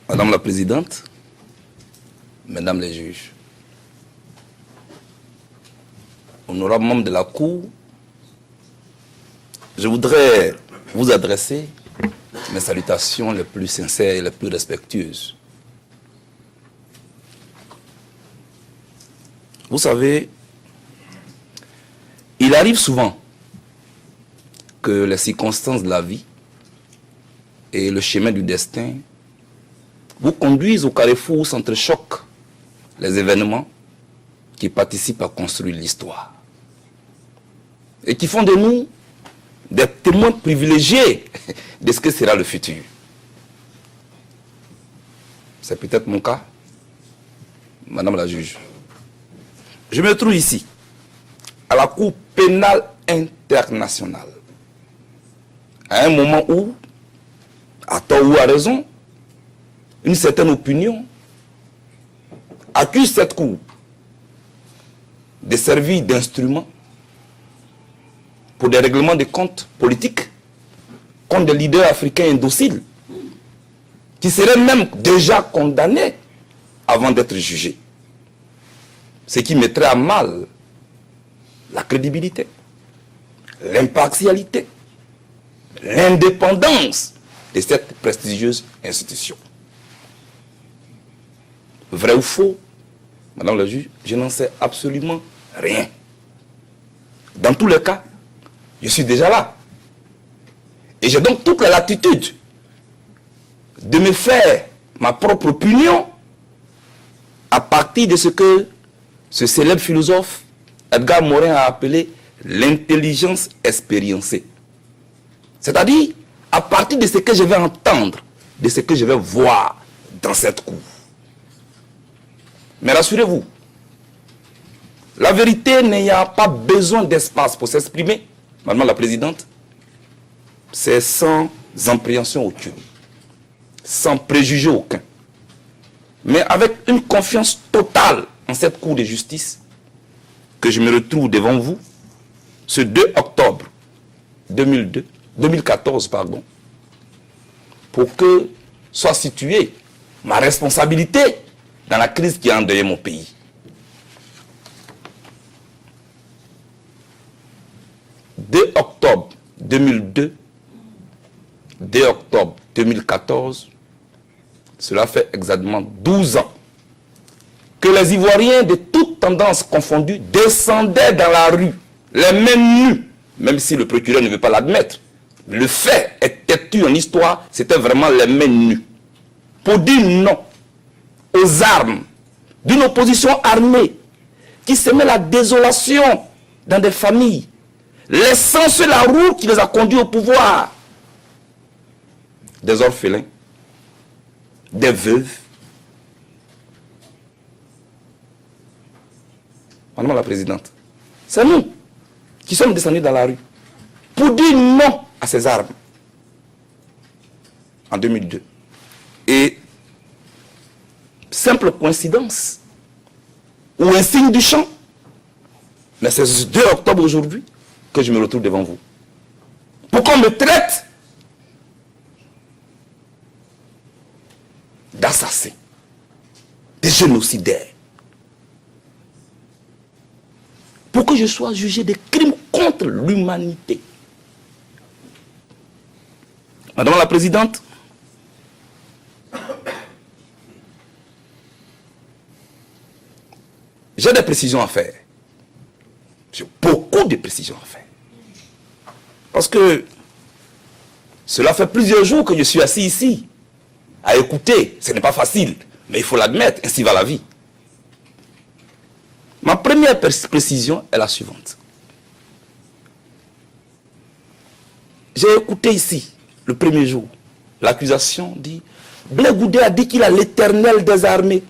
Madame la Présidente, Mesdames les juges, honorables membres de la Cour, je voudrais vous adresser mes salutations les plus sincères et les plus respectueuses. Vous savez, il arrive souvent que les circonstances de la vie et le chemin du destin vous conduisent au carrefour où s'entrechoquent les événements qui participent à construire l'histoire et qui font de nous des témoins privilégiés de ce que sera le futur. C'est peut-être mon cas, Madame la juge. Je me trouve ici, à la Cour pénale internationale, à un moment où, à tort ou à raison, une certaine opinion accuse cette Cour de servir d'instrument pour des règlements de comptes politiques contre des leaders africains indociles qui seraient même déjà condamnés avant d'être jugés. Ce qui mettrait à mal la crédibilité, l'impartialité, l'indépendance de cette prestigieuse institution. Vrai ou faux, Madame la juge, je n'en sais absolument rien. Dans tous les cas, je suis déjà là. Et j'ai donc toute la latitude de me faire ma propre opinion à partir de ce que ce célèbre philosophe Edgar Morin a appelé l'intelligence expériencée. C'est-à-dire à partir de ce que je vais entendre, de ce que je vais voir dans cette cour. Mais rassurez-vous, la vérité n'ayant pas besoin d'espace pour s'exprimer, Madame la Présidente, c'est sans appréhension aucune, sans préjugé aucun, mais avec une confiance totale en cette Cour de justice que je me retrouve devant vous ce 2 octobre 2014, pour que soit située ma responsabilité dans la crise qui a endeuillé mon pays. « 2 octobre 2002, 2 octobre 2014, cela fait exactement 12 ans que les Ivoiriens de toutes tendances confondues descendaient dans la rue, les mains nues, même si le procureur ne veut pas l'admettre. Le fait est têtu en histoire, c'était vraiment les mains nues, pour dire non aux armes d'une opposition armée qui semait la désolation dans des familles, laissant sur la route qui les a conduits au pouvoir des orphelins, des veuves. Madame la Présidente, c'est nous qui sommes descendus dans la rue pour dire non à ces armes en 2002. Et simple coïncidence ou un signe du champ, mais c'est ce 2 octobre aujourd'hui que je me retrouve devant vous. Pour qu'on me traite d'assassin, de génocidaire, pour que je sois jugé de crimes contre l'humanité. Madame la Présidente, j'ai des précisions à faire. J'ai beaucoup de précisions à faire. Parce que cela fait plusieurs jours que je suis assis ici, à écouter. Ce n'est pas facile, mais il faut l'admettre, ainsi va la vie. Ma première précision est la suivante. J'ai écouté ici, le premier jour, l'accusation dit, Blé Goudé a dit qu'il a l'Éternel des armées.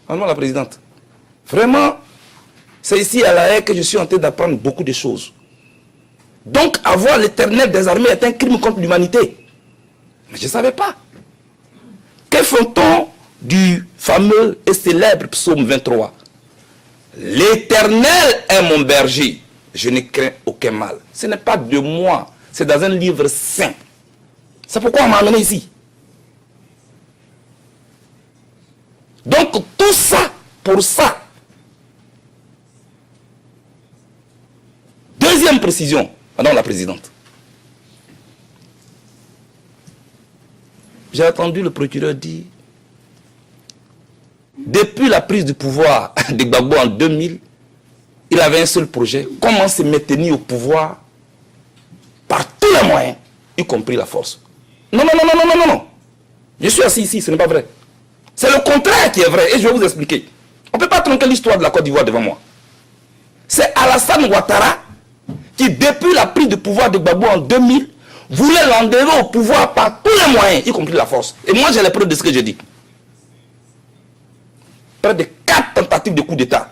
Madame la Présidente, vraiment, c'est ici à la haie que je suis en train d'apprendre beaucoup de choses. Donc, avoir l'Éternel des armées est un crime contre l'humanité. Mais je ne savais pas. Que font-on du fameux et célèbre psaume 23? L'Éternel est mon berger, je ne crains aucun mal. Ce n'est pas de moi, c'est dans un livre saint. C'est pourquoi on m'a amené ici. Donc tout ça, pour ça. Deuxième précision, Madame la Présidente. J'ai entendu le procureur dire, depuis la prise du pouvoir de Gbagbo en 2000, il avait un seul projet, comment se maintenir au pouvoir par tous les moyens, y compris la force. Non, non, non, non, non, non, non. Je suis assis ici, ce n'est pas vrai. C'est le contraire qui est vrai, et je vais vous expliquer. On ne peut pas tronquer l'histoire de la Côte d'Ivoire devant moi. C'est Alassane Ouattara qui, depuis la prise de pouvoir de Gbagbo en 2000, voulait l'enlever au pouvoir par tous les moyens, y compris la force. Et moi, j'ai les preuves de ce que je dis. Près de 4 tentatives de coup d'État.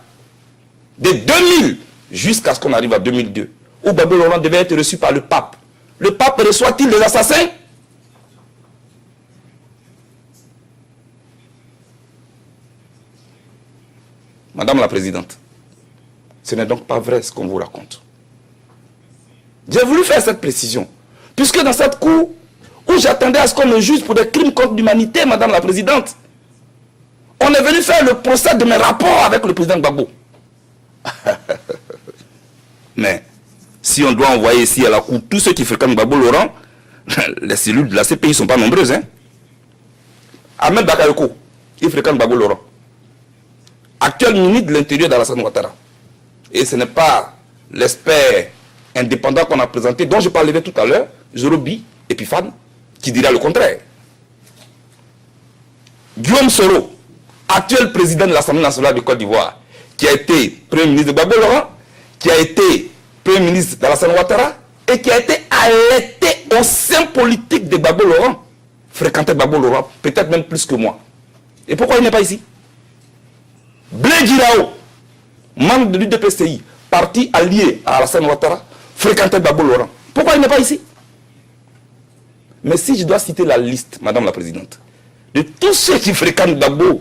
De 2000 jusqu'à ce qu'on arrive à 2002, où Gbagbo Laurent devait être reçu par le pape. Le pape reçoit-il des assassins? Madame la Présidente, ce n'est donc pas vrai ce qu'on vous raconte. J'ai voulu faire cette précision, puisque dans cette cour, où j'attendais à ce qu'on me juge pour des crimes contre l'humanité, Madame la Présidente, on est venu faire le procès de mes rapports avec le président Gbagbo. Mais, si on doit envoyer ici à la cour tous ceux qui fréquentent Gbagbo Laurent, les cellules de la CPI ne sont pas nombreuses. Hein? Ahmed Bakayoko, il fréquente Gbagbo Laurent. Actuel ministre de l'Intérieur d'Alassane Ouattara. Et ce n'est pas l'expert indépendant qu'on a présenté, dont je parlais tout à l'heure, Zorobi Epiphane, qui dira le contraire. Guillaume Soro, actuel président de l'Assemblée nationale de Côte d'Ivoire, qui a été Premier ministre de Gbagbo Laurent, qui a été Premier ministre d'Alassane Ouattara, et qui a été arrêté au sein politique de Gbagbo Laurent, fréquentait Gbagbo Laurent, peut-être même plus que moi. Et pourquoi il n'est pas ici? Blé Girao, membre de l'UDPCI, parti allié à Alassane Ouattara, fréquentait Gbagbo Laurent. Pourquoi il n'est pas ici? Mais si je dois citer la liste, Madame la Présidente, de tous ceux qui fréquentent Gbagbo,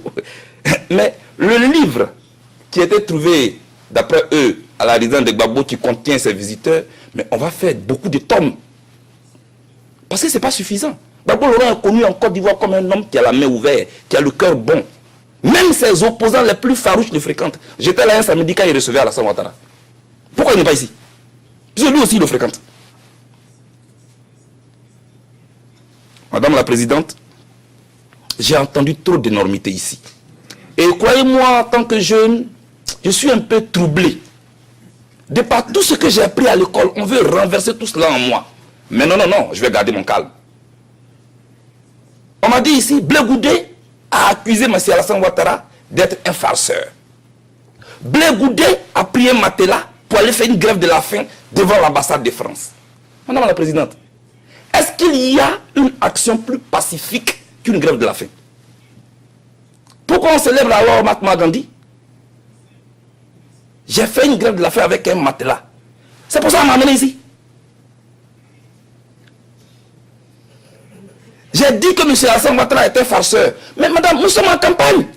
mais le livre qui a été trouvé, d'après eux, à la résidence de Gbagbo, qui contient ses visiteurs, mais on va faire beaucoup de tomes. Parce que ce n'est pas suffisant. Gbagbo Laurent est connu en Côte d'Ivoire comme un homme qui a la main ouverte, qui a le cœur bon. Même ses opposants les plus farouches le fréquentent. J'étais là un samedi quand il recevait Alassane Ouattara. Pourquoi il n'est pas ici? Parce que lui aussi il le fréquente. Madame la Présidente, j'ai entendu trop d'énormités ici. Et croyez-moi, en tant que jeune, je suis un peu troublé. De par tout ce que j'ai appris à l'école, on veut renverser tout cela en moi. Mais non, non, non, je vais garder mon calme. On m'a dit ici, Blé Goudé a accusé M. Alassane Ouattara d'être un farceur. Blé Goudé a pris un matelas pour aller faire une grève de la faim devant l'ambassade de France. Madame la Présidente, est-ce qu'il y a une action plus pacifique qu'une grève de la faim? Pourquoi on célèbre alors Mahatma Gandhi? J'ai fait une grève de la faim avec un matelas. C'est pour ça qu'on m'a amené ici. J'ai dit que M. Alassane Ouattara était farceur. Mais madame, nous sommes en campagne.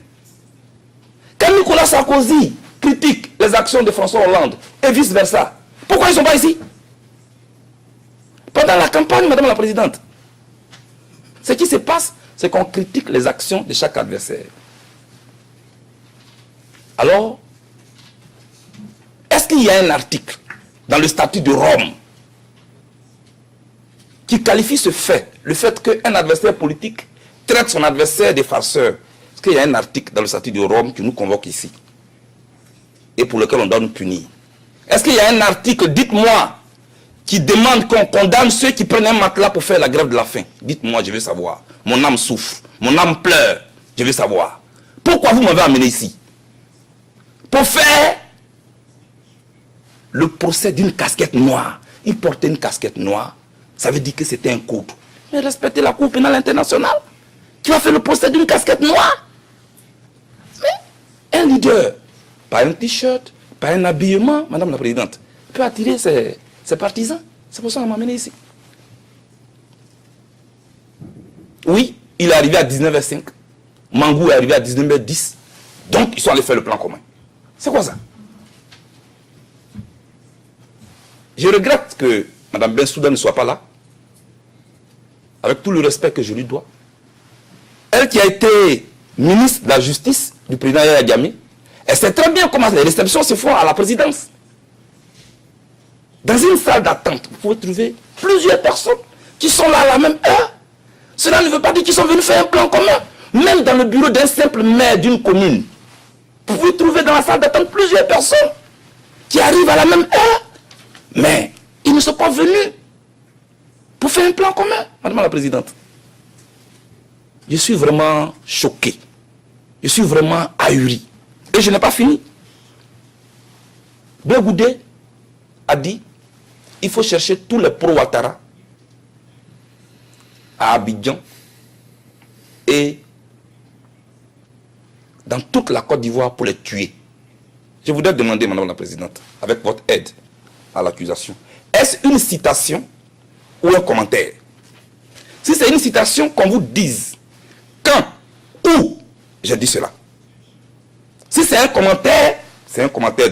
Quand Nicolas Sarkozy critique les actions de François Hollande et vice-versa, pourquoi ils ne sont pas ici? Pendant la campagne, Madame la Présidente, ce qui se passe, c'est qu'on critique les actions de chaque adversaire. Alors, est-ce qu'il y a un article dans le statut de Rome qui qualifie ce fait, le fait qu'un adversaire politique traite son adversaire de farceur? Est-ce qu'il y a un article dans le statut de Rome qui nous convoque ici et pour lequel on doit nous punir? Est-ce qu'il y a un article, dites-moi, qui demande qu'on condamne ceux qui prennent un matelas pour faire la grève de la faim? Dites-moi, je veux savoir. Mon âme souffre, mon âme pleure, je veux savoir. Pourquoi vous m'avez amené ici? Pour faire le procès d'une casquette noire. Il portait une casquette noire, ça veut dire que c'était un couple. Mais respectez la Cour pénale internationale. Tu as fait le procès d'une casquette noire. Mais un leader, pas un t-shirt, pas un habillement, Madame la Présidente, peut attirer ses partisans. C'est pour ça qu'on m'a amené ici. Oui, il est arrivé à 19h05. Mangou est arrivé à 19h10. Donc, ils sont allés faire le plan commun. C'est quoi ça? Je regrette que Mme Bensouda ne soit pas là, avec tout le respect que je lui dois. Elle qui a été ministre de la Justice du président Yahya Jammeh, elle sait très bien comment les réceptions se font à la présidence. Dans une salle d'attente, vous pouvez trouver plusieurs personnes qui sont là à la même heure. Cela ne veut pas dire qu'ils sont venus faire un plan commun. Même dans le bureau d'un simple maire d'une commune, vous pouvez trouver dans la salle d'attente plusieurs personnes qui arrivent à la même heure. Mais ils ne sont pas venus pour faire un plan commun, Madame la Présidente. Je suis vraiment choqué. Je suis vraiment ahuri. Et je n'ai pas fini. Blé Goudé a dit il faut chercher tous les pro-Ouattara à Abidjan et dans toute la Côte d'Ivoire pour les tuer. Je voudrais demander, Madame la Présidente, avec votre aide à l'accusation, est-ce une citation ou un commentaire? Si c'est une citation, qu'on vous dise quand, où j'ai dit cela. Si c'est un commentaire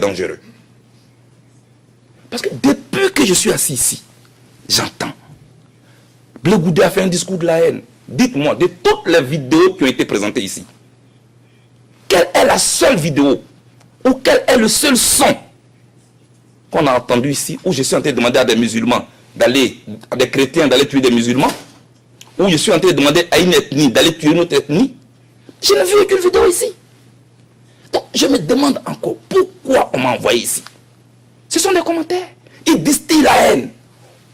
dangereux. Parce que depuis que je suis assis ici, j'entends. Blé Goudé a fait un discours de la haine. Dites-moi, de toutes les vidéos qui ont été présentées ici, quelle est la seule vidéo ou quel est le seul son qu'on a entendu ici où je suis en train de demander à des musulmans d'aller, à des chrétiens d'aller tuer des musulmans, où je suis en train de demander à une ethnie d'aller tuer une autre ethnie? Je n'ai vu aucune vidéo ici. Donc je me demande encore pourquoi on m'a envoyé ici. Ce sont des commentaires. Ils distillent la haine.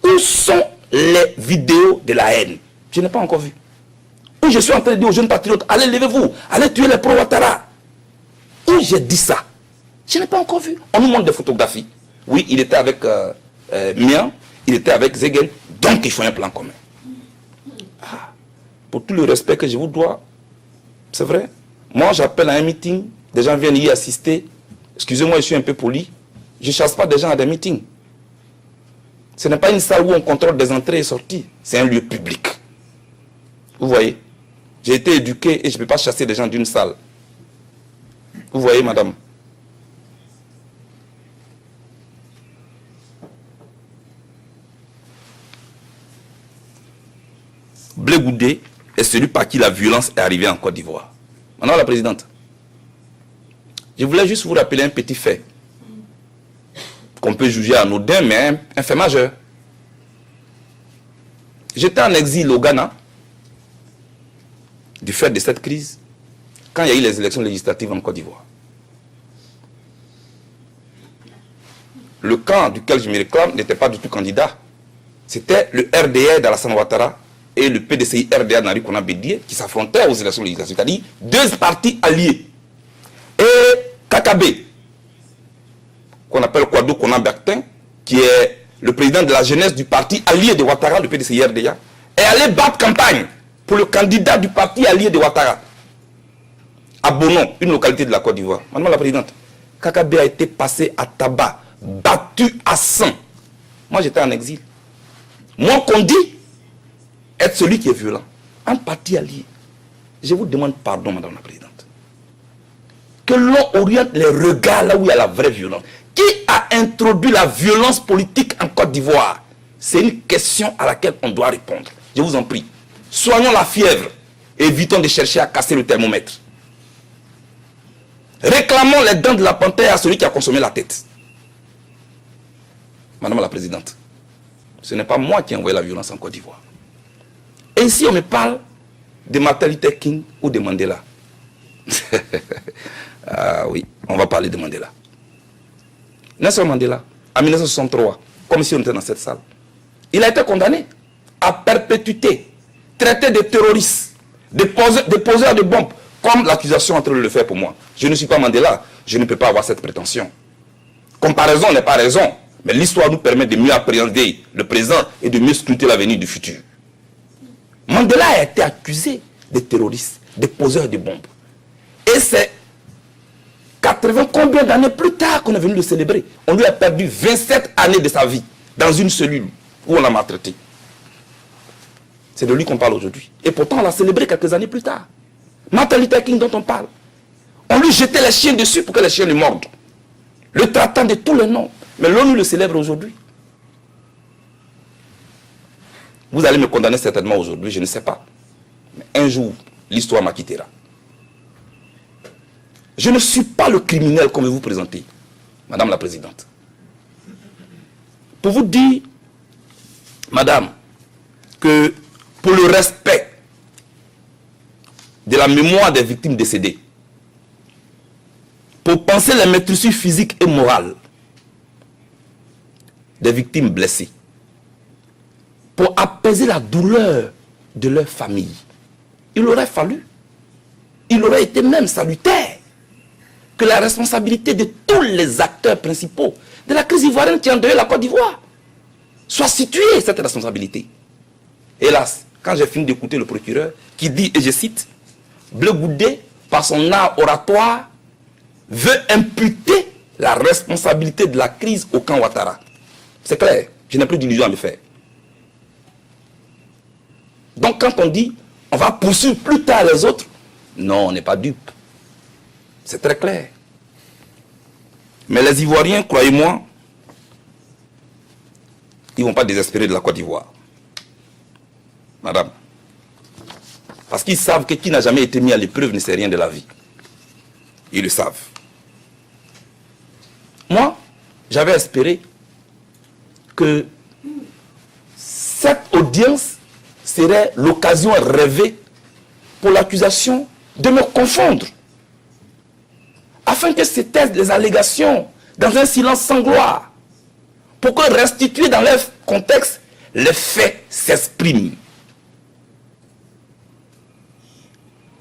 Où sont les vidéos de la haine? Je n'ai pas encore vu. Où je suis en train de dire aux jeunes patriotes, allez, levez-vous, allez tuer les pro-Ouattara. Où j'ai dit ça? Je n'ai pas encore vu. On nous montre des photographies. Oui, il était avec Mian, il était avec Zegen, donc il faut un plan commun. Ah, pour tout le respect que je vous dois, c'est vrai. Moi, j'appelle à un meeting, des gens viennent y assister. Excusez-moi, je suis un peu poli. Je ne chasse pas des gens à des meetings. Ce n'est pas une salle où on contrôle des entrées et sorties. C'est un lieu public. Vous voyez? J'ai été éduqué et je ne peux pas chasser des gens d'une salle. Vous voyez, madame? Blé Goudé est celui par qui la violence est arrivée en Côte d'Ivoire. Madame la Présidente, je voulais juste vous rappeler un petit fait qu'on peut juger anodin, mais un fait majeur. J'étais en exil au Ghana du fait de cette crise quand il y a eu les élections législatives en Côte d'Ivoire. Le camp duquel je me réclame n'était pas du tout candidat. C'était le RDR d'Alassane Ouattara et le PDCI RDA d'Henri Konan Bédié qui s'affrontaient aux élections législatives, c'est-à-dire deux partis alliés. Et KKB, qu'on appelle Kwadwo Konan Bertin, qui est le président de la jeunesse du parti allié de Ouattara, le PDCI RDA, est allé battre campagne pour le candidat du parti allié de Ouattara, à Bonon, une localité de la Côte d'Ivoire. Madame la Présidente, KKB a été passé à tabac, battu à sang. Moi, j'étais en exil. Moi, qu'on dit être celui qui est violent, un parti allié. Je vous demande pardon, Madame la Présidente. Que l'on oriente les regards là où il y a la vraie violence. Qui a introduit la violence politique en Côte d'Ivoire? C'est une question à laquelle on doit répondre. Je vous en prie. Soignons la fièvre. Évitons de chercher à casser le thermomètre. Réclamons les dents de la panthère à celui qui a consommé la tête. Madame la Présidente, ce n'est pas moi qui ai envoyé la violence en Côte d'Ivoire. Et ici, on me parle de Martin Luther King ou de Mandela. Ah oui, on va parler de Mandela. Nelson Mandela, en 1963, comme si on était dans cette salle, il a été condamné à perpétuité, traité de terroriste, de poseur de bombes, comme l'accusation est en train de le faire pour moi. Je ne suis pas Mandela, je ne peux pas avoir cette prétention. Comparaison n'est pas raison, mais l'histoire nous permet de mieux appréhender le présent et de mieux scruter l'avenir du futur. Mandela a été accusé de terroriste, de poseur de bombes. Et c'est 80 combien d'années plus tard qu'on est venu le célébrer. On lui a perdu 27 années de sa vie dans une cellule où on l'a maltraité. C'est de lui qu'on parle aujourd'hui. Et pourtant, on l'a célébré quelques années plus tard. Martin Luther King dont on parle. On lui jetait les chiens dessus pour que les chiens le mordent. Le traitant de tous les noms. Mais l'ONU le célèbre aujourd'hui. Vous allez me condamner certainement aujourd'hui, je ne sais pas. Mais un jour, l'histoire m'acquittera. Je ne suis pas le criminel comme vous présentez, Madame la Présidente. Pour vous dire, Madame, que pour le respect de la mémoire des victimes décédées, pour penser les maîtrisures physiques et morales des victimes blessées, pour apaiser la douleur de leur famille, il aurait été même salutaire que la responsabilité de tous les acteurs principaux de la crise ivoirienne qui endeuille la Côte d'Ivoire soit située, cette responsabilité. Hélas, quand j'ai fini d'écouter le procureur qui dit, et je cite, Bleu Goudé, par son art oratoire, veut imputer la responsabilité de la crise au camp Ouattara. C'est clair, je n'ai plus d'illusion à me faire. Donc quand on dit, on va poursuivre plus tard les autres, non, on n'est pas dupe. C'est très clair. Mais les Ivoiriens, croyez-moi, ils ne vont pas désespérer de la Côte d'Ivoire. Madame. Parce qu'ils savent que qui n'a jamais été mis à l'épreuve ne sait rien de la vie. Ils le savent. Moi, j'avais espéré que cette audience serait l'occasion rêvée pour l'accusation de me confondre. Afin que se taisent les allégations dans un silence sans gloire. Pour que restitués dans leur contexte, les faits s'expriment.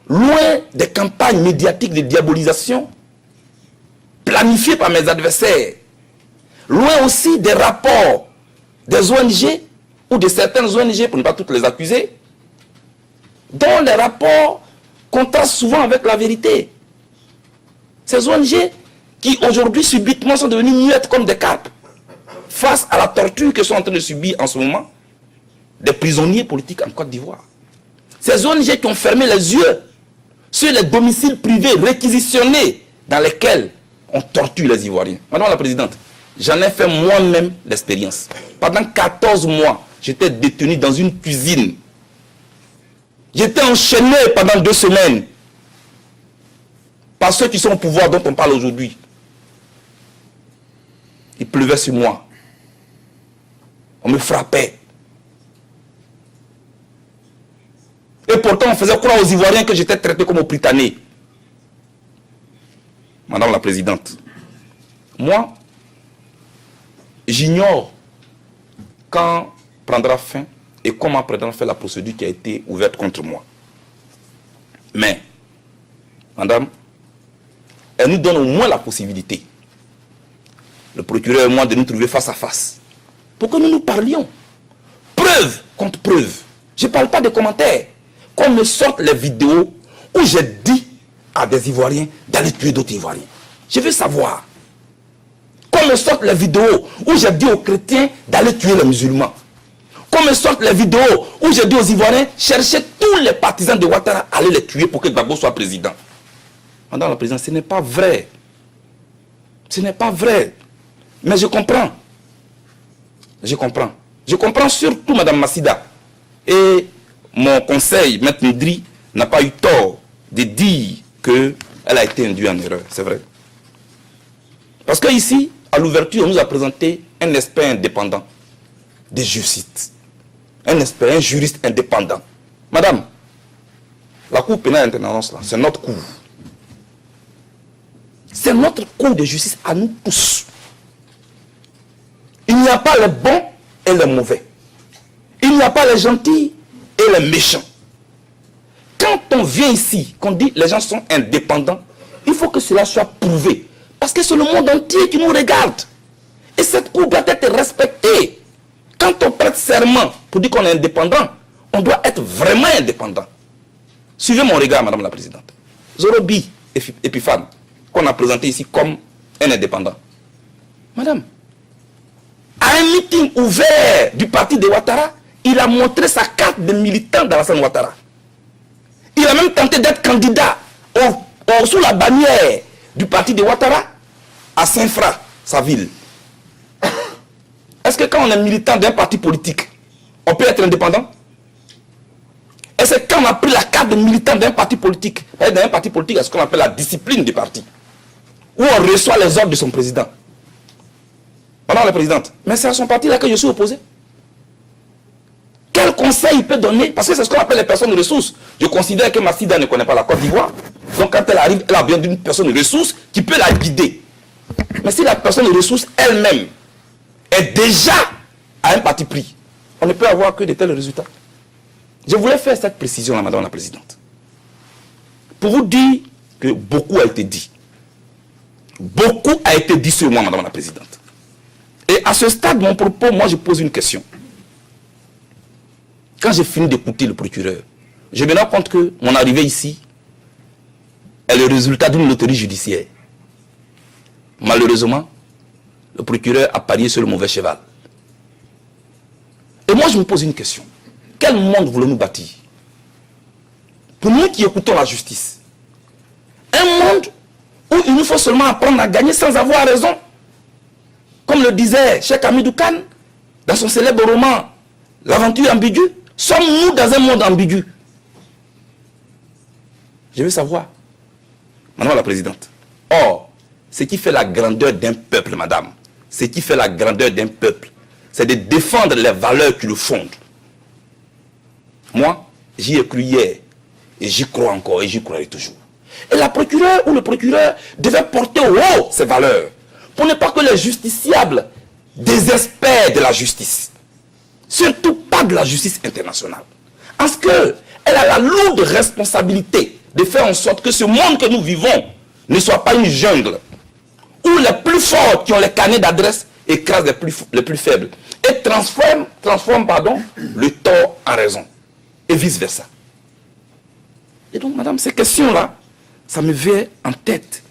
Loin des campagnes médiatiques de diabolisation planifiées par mes adversaires, loin aussi des rapports des ONG ou de certaines ONG, pour ne pas toutes les accuser, dont les rapports contrastent souvent avec la vérité. Ces ONG qui aujourd'hui subitement sont devenues muettes comme des carpes face à la torture que sont en train de subir en ce moment des prisonniers politiques en Côte d'Ivoire. Ces ONG qui ont fermé les yeux sur les domiciles privés réquisitionnés dans lesquels on torture les Ivoiriens. Madame la Présidente, j'en ai fait moi-même l'expérience. Pendant 14 mois, j'étais détenu dans une cuisine. J'étais enchaîné pendant 2 semaines par ceux qui sont au pouvoir dont on parle aujourd'hui. Il pleuvait sur moi. On me frappait. Et pourtant, on faisait croire aux Ivoiriens que j'étais traité comme au Britannique. Madame la Présidente, moi, j'ignore quand prendra fin et comment prendra fin la procédure qui a été ouverte contre moi. Mais, Madame, elle nous donne au moins la possibilité, le procureur et moi, de nous trouver face à face, pour que nous nous parlions. Preuve contre preuve. Je ne parle pas de commentaires. Qu'on me sorte les vidéos où j'ai dit à des Ivoiriens d'aller tuer d'autres Ivoiriens. Je veux savoir. Qu'on me sorte les vidéos où j'ai dit aux chrétiens d'aller tuer les musulmans. Qu'on me sorte les vidéos où j'ai dit aux Ivoiriens chercher tous les partisans de Ouattara, aller les tuer pour que Gbagbo soit président. Madame la Présidente, ce n'est pas vrai. Ce n'est pas vrai. Mais je comprends. Je comprends. Je comprends surtout Madame Massida. Et mon conseil, Maître Ndri, n'a pas eu tort de dire qu'elle a été induite en erreur. C'est vrai. Parce qu'ici, à l'ouverture, on nous a présenté un expert indépendant de justice. Un expert, un juriste indépendant. Madame, la Cour pénale internationale, c'est notre cour. C'est notre cour de justice à nous tous. Il n'y a pas les bons et les mauvais. Il n'y a pas les gentils et les méchants. Quand on vient ici, qu'on dit les gens sont indépendants, il faut que cela soit prouvé. Parce que c'est le monde entier qui nous regarde. Et cette cour doit être respectée. Quand on prête serment pour dire qu'on est indépendant, on doit être vraiment indépendant. Suivez mon regard, Madame la Présidente. Zorobi Epiphane, qu'on a présenté ici comme un indépendant. Madame, à un meeting ouvert du parti de Ouattara, il a montré sa carte de militant d'Alassane Ouattara. Il a même tenté d'être candidat sous la bannière du parti de Ouattara à Saint-Fra, sa ville. Est-ce que quand on est militant d'un parti politique, On peut être indépendant. Et c'est quand on a pris la carte de militant d'un parti politique. Et d'un parti politique, c'est ce qu'on appelle la discipline du parti. Où on reçoit les ordres de son président. Madame la présidente, mais c'est à son parti là que je suis opposé. Quel conseil il peut donner? Parce que c'est ce qu'on appelle les personnes ressources. Je considère que Massida ne connaît pas la Côte d'Ivoire. Donc quand elle arrive, elle a besoin d'une personne ressource qui peut la guider. Mais si la personne ressource elle-même est déjà à un parti pris, on ne peut avoir que de tels résultats. Je voulais faire cette précision là, madame la présidente. Pour vous dire que beaucoup a été dit. Beaucoup a été dit sur moi, madame la présidente. Et à ce stade de mon propos, moi je pose une question. Quand j'ai fini d'écouter le procureur, je me rends compte que mon arrivée ici est le résultat d'une loterie judiciaire. Malheureusement, le procureur a parié sur le mauvais cheval. Et moi je me pose une question. Quel monde voulons-nous bâtir? Pour nous qui écoutons la justice. Un monde où il nous faut seulement apprendre à gagner sans avoir raison. Comme le disait Cheikh Hamidou Kane dans son célèbre roman L'aventure ambiguë. Sommes-nous dans un monde ambigu? Je veux savoir, madame la présidente. Or, ce qui fait la grandeur d'un peuple, madame, ce qui fait la grandeur d'un peuple, c'est de défendre les valeurs qui le fondent. Moi, j'y ai cru hier, et j'y crois encore, et j'y croirai toujours. Et la procureure ou le procureur devait porter au haut ces valeurs, pour ne pas que les justiciables désespèrent de la justice. Surtout pas de la justice internationale. Parce qu'elle a la lourde responsabilité de faire en sorte que ce monde que nous vivons ne soit pas une jungle, où les plus forts qui ont les carnets d'adresse écrasent les plus faibles, et transforment le tort en raison, et vice-versa. Et donc, madame, ces questions-là, ça me vient en tête.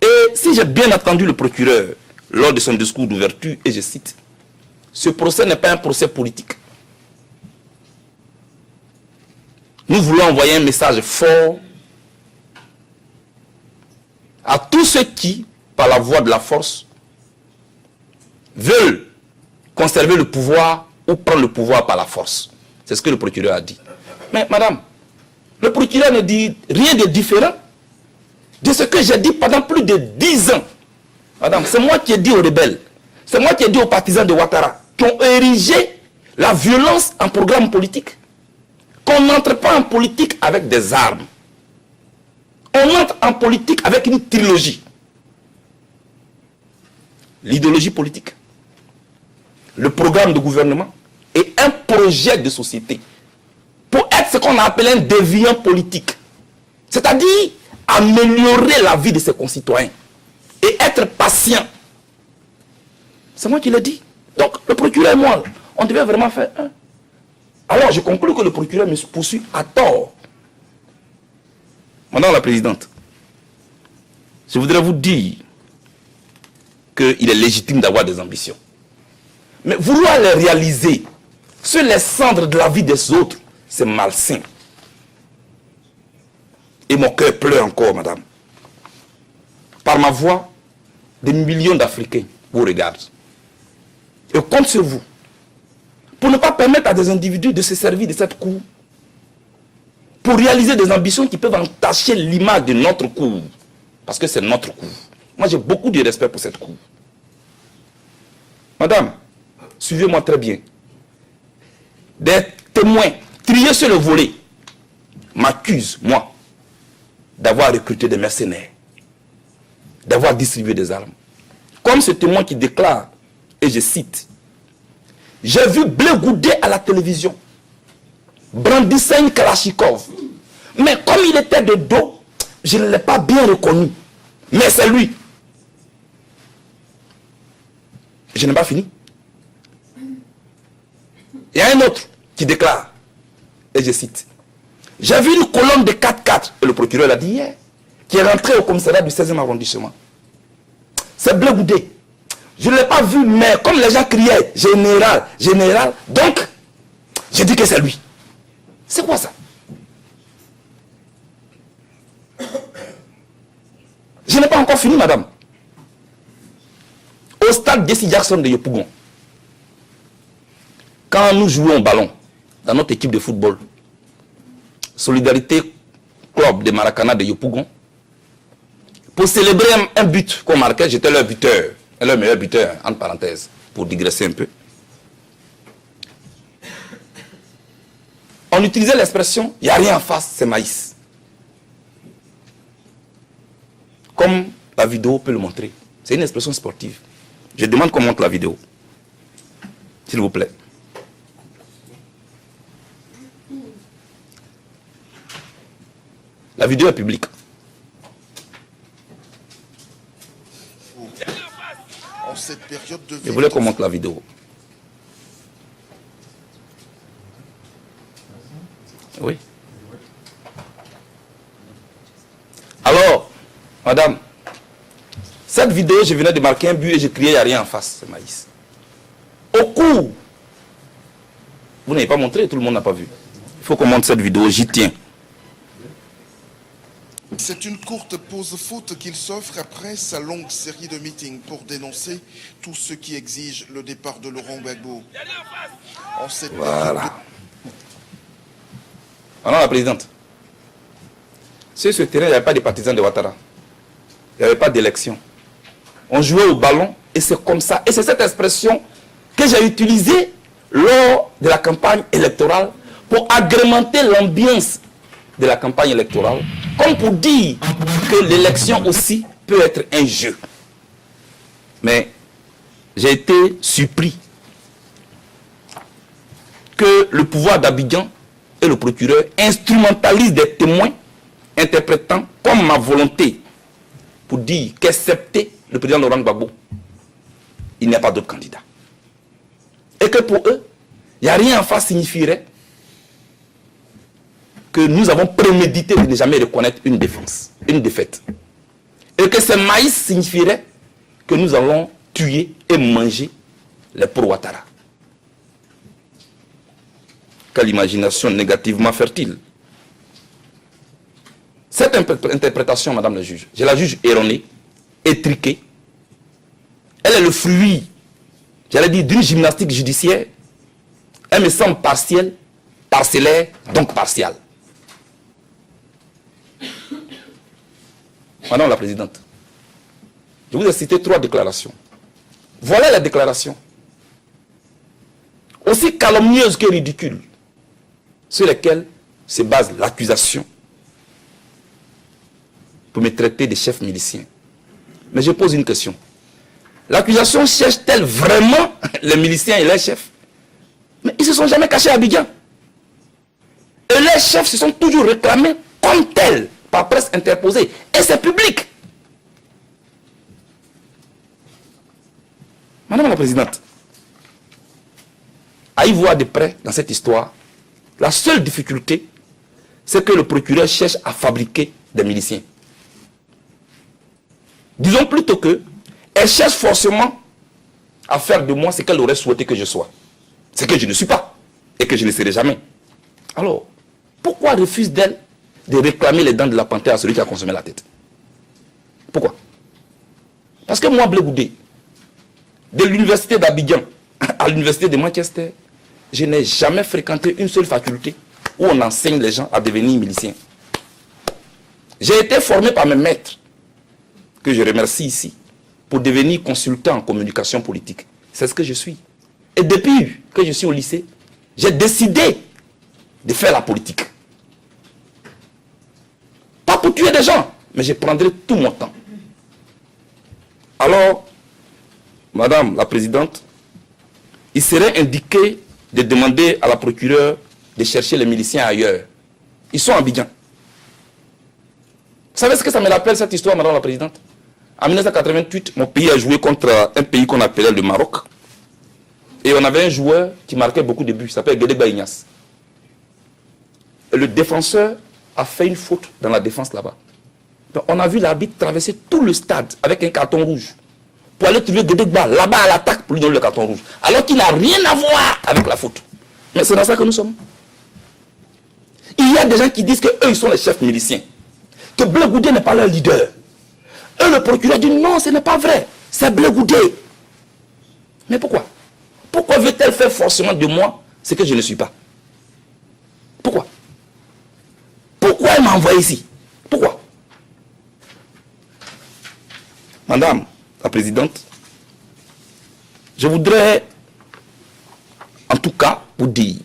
Et si j'ai bien entendu le procureur lors de son discours d'ouverture, et je cite, ce procès n'est pas un procès politique. Nous voulons envoyer un message fort à tous ceux qui, par la voie de la force, veulent conserver le pouvoir ou prendre le pouvoir par la force. C'est ce que le procureur a dit. Mais madame, le procureur ne dit rien de différent de ce que j'ai dit pendant plus de 10 ans. Madame, c'est moi qui ai dit aux rebelles, c'est moi qui ai dit aux partisans de Ouattara, qui ont érigé la violence en programme politique, qu'on n'entre pas en politique avec des armes. On entre en politique avec une trilogie. L'idéologie politique, le programme de gouvernement et un projet de société. Pour être ce qu'on appelle un déviant politique. C'est-à-dire améliorer la vie de ses concitoyens et être patient. C'est moi qui l'ai dit. Donc, le procureur et moi, on devait vraiment faire un. Alors, je conclus que le procureur me poursuit à tort. Madame la présidente, je voudrais vous dire qu'il est légitime d'avoir des ambitions. Mais vouloir les réaliser sur les cendres de la vie des autres, c'est malsain. Et mon cœur pleure encore, madame. Par ma voix, des millions d'Africains vous regardent. Et compte sur vous pour ne pas permettre à des individus de se servir de cette cour pour réaliser des ambitions qui peuvent entacher l'image de notre cour. Parce que c'est notre cour. Moi, j'ai beaucoup de respect pour cette cour. Madame, suivez-moi très bien. Des témoins triés sur le volet m'accusent, moi, d'avoir recruté des mercenaires, d'avoir distribué des armes. Comme ce témoin qui déclare, et je cite, « J'ai vu Blé Goudé à la télévision, brandissant une Kalachnikov. Mais comme il était de dos, je ne l'ai pas bien reconnu. Mais c'est lui. » Je n'ai pas fini. Il y a un autre qui déclare, et je cite, « J'ai vu une colonne de 4x4, et le procureur l'a dit hier, qui est rentrée au commissariat du 16e arrondissement. C'est Blé Goudé. Je ne l'ai pas vu, mais comme les gens criaient, général, général, donc, j'ai dit que c'est lui. C'est quoi ça? Je n'ai pas encore fini, madame. Au stade Jesse Jackson de Yopougon, quand nous jouons au ballon, dans notre équipe de football, Solidarité Club de Maracana de Yopougon, pour célébrer un but qu'on marquait, j'étais leur buteur, leur meilleur buteur, entre parenthèses, pour digresser un peu. On utilisait l'expression « il n'y a rien en face, c'est maïs ». Comme la vidéo peut le montrer. C'est une expression sportive. Je demande qu'on montre la vidéo. S'il vous plaît. La vidéo est publique. En cette période de Je voulais qu'on montre la vidéo. Oui. Alors, madame, cette vidéo, je venais de marquer un but et je criais, il n'y a rien en face, c'est maïs. Au cours, vous n'avez pas montré, tout le monde n'a pas vu. Il faut qu'on montre cette vidéo, j'y tiens. C'est une courte pause faute qu'il s'offre après sa longue série de meetings pour dénoncer tout ce qui exige le départ de Laurent Gbagbo. En cette Voilà. Madame la présidente, sur ce terrain, il n'y avait pas de partisans de Ouattara. Il n'y avait pas d'élection. On jouait au ballon et c'est comme ça. Et c'est cette expression que j'ai utilisée lors de la campagne électorale pour agrémenter l'ambiance de la campagne électorale, comme pour dire que l'élection aussi peut être un jeu. Mais j'ai été surpris que le pouvoir d'Abidjan et le procureur instrumentalisent des témoins interprétant comme ma volonté pour dire qu'excepté le président Laurent Gbagbo, il n'y a pas d'autre candidat. Et que pour eux, il n'y a rien en face signifierait que nous avons prémédité de ne jamais reconnaître une défaite. Et que ce maïs signifierait que nous allons tuer et manger les pro-Ouattara. Quelle imagination négativement fertile. Cette interprétation, madame la juge, je la juge erronée, étriquée. Elle est le fruit, j'allais dire, d'une gymnastique judiciaire. Elle me semble partielle, parcellaire, donc partiale. Madame la présidente, je vous ai cité 3 déclarations. Voilà les déclarations, aussi calomnieuses que ridicules, sur lesquelles se base l'accusation pour me traiter de chef milicien. Mais je pose une question. L'accusation cherche-t-elle vraiment les miliciens et les chefs? Mais ils ne se sont jamais cachés à Abidjan. Et les chefs se sont toujours réclamés comme tels, par presse interposée. Et c'est public. Madame la présidente, à y voir de près dans cette histoire, la seule difficulté, c'est que le procureur cherche à fabriquer des miliciens. Disons plutôt que elle cherche forcément à faire de moi ce qu'elle aurait souhaité que je sois. Ce que je ne suis pas et que je ne serai jamais. Alors, pourquoi refuse-t-elle de réclamer les dents de la panthère à celui qui a consommé la tête? Pourquoi? Parce que moi, Blé Goudé, de l'université d'Abidjan à l'université de Manchester, je n'ai jamais fréquenté une seule faculté où on enseigne les gens à devenir miliciens. J'ai été formé par mes maîtres, que je remercie ici, pour devenir consultant en communication politique. C'est ce que je suis. Et depuis que je suis au lycée, j'ai décidé de faire la politique. Pas pour tuer des gens, mais je prendrai tout mon temps. Alors, Madame la Présidente, il serait indiqué de demander à la procureure de chercher les miliciens ailleurs. Ils sont à Abidjan. Vous savez ce que ça me rappelle, cette histoire, Madame la Présidente? En 1988, mon pays a joué contre un pays qu'on appelait le Maroc. Et on avait un joueur qui marquait beaucoup de buts, il s'appelle Guédé Ignace. Et le défenseur a fait une faute dans la défense là-bas. Donc on a vu l'arbitre traverser tout le stade avec un carton rouge pour aller trouver Guédé là-bas à l'attaque pour lui donner le carton rouge. Alors qu'il n'a rien à voir avec la faute. Mais c'est dans ça que nous sommes. Il y a des gens qui disent qu'eux, ils sont les chefs miliciens. Que Blé Goudé n'est pas leur leader. Et le procureur dit non, ce n'est pas vrai. C'est Blé Goudé. Mais pourquoi? Pourquoi veut-elle faire forcément de moi ce que je ne suis pas. Pourquoi? Pourquoi elle m'a envoyé ici? Pourquoi? Madame la Présidente, je voudrais en tout cas vous dire